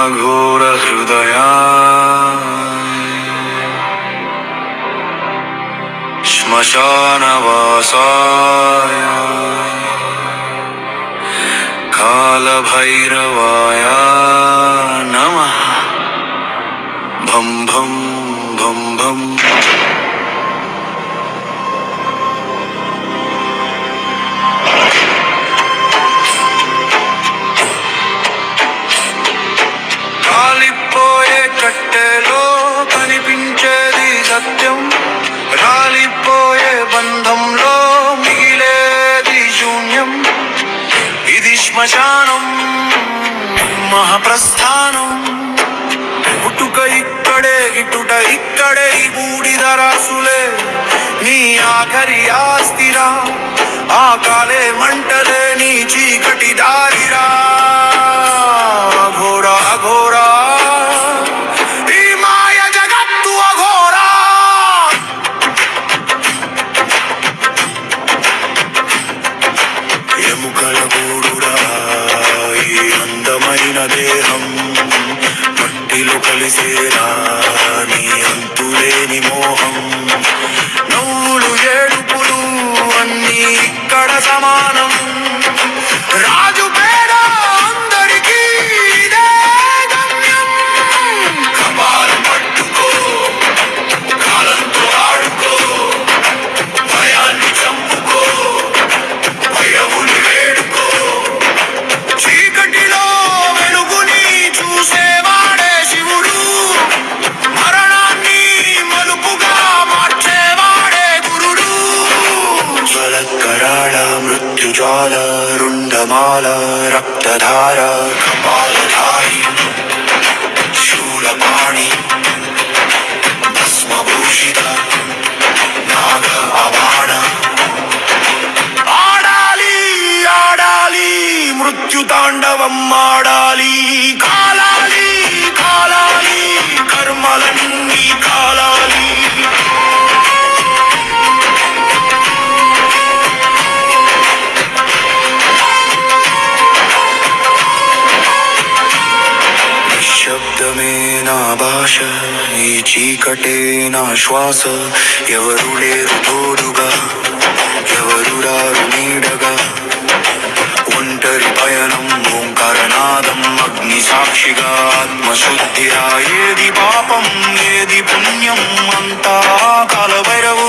అఘోర హృదయా శ్మశానవాసాయ కాలభైరవాయ నమః. భం భం భం భం. కాలిపోయే కట్టెలో కనిపించేది సత్యం, రాలిపోయే బంధంలో మిగిలేది శూన్యం. ఇది శ్మశానం మహాప్రస్థానం. పుట్టుక ఇక్కడే, గిట్టుట ఇక్కడే, ఈ బూడిద రాసులే నీ ఆఖరి ఆస్తిరా. ఆ కాలే మంటలే నీ చీకటి దారిరా. అఘోరా అఘోరా ఈ మాయ జగత్తు అఘోరా. ఎముకల గూడురా ఈ అందమైన దేహం, మట్టిలో కలిసేరా నీ అంతులేని మోహం. నవ్వులు ఏడుపులు అన్నీ ఇక్కడ సమానం. రాజు పేద అందరికీ ఇదే గమ్యం. కపాలం పట్టుకో, కాలంతో ఆడుకో, భయాన్ని చంపుకో, భయముని వేడుకో. చీకటిలో వెలుగుని చూసేవాడే శివుడు, మరణాన్ని మలుపుగా మార్చేవాడే గురుడు. జ్వలకరాళ మృత్యుజాల రుండమాల రక్తధార కపాలధారి శూలపాణి భస్మభూషిత నాగ అబాణ. ఆడాలి ఆడాలి మృత్యుతాండవం ఆడాలి. కాలాలి కాలాలి కర్మలన్నీ కాలాలి. నిశ్శబ్దమే నా భాష, ఈ చీకటే నా శ్వాస. ఎవరు లేరు తోడుగా, ఎవరు రారు నీడగా. ఒంటరి పయనం ఓంకారనాదం అగ్ని సాక్షిగా. ఆత్మశుద్ధిరా ఏది పాపం ఏది పుణ్యం అంతా కాలభైరవ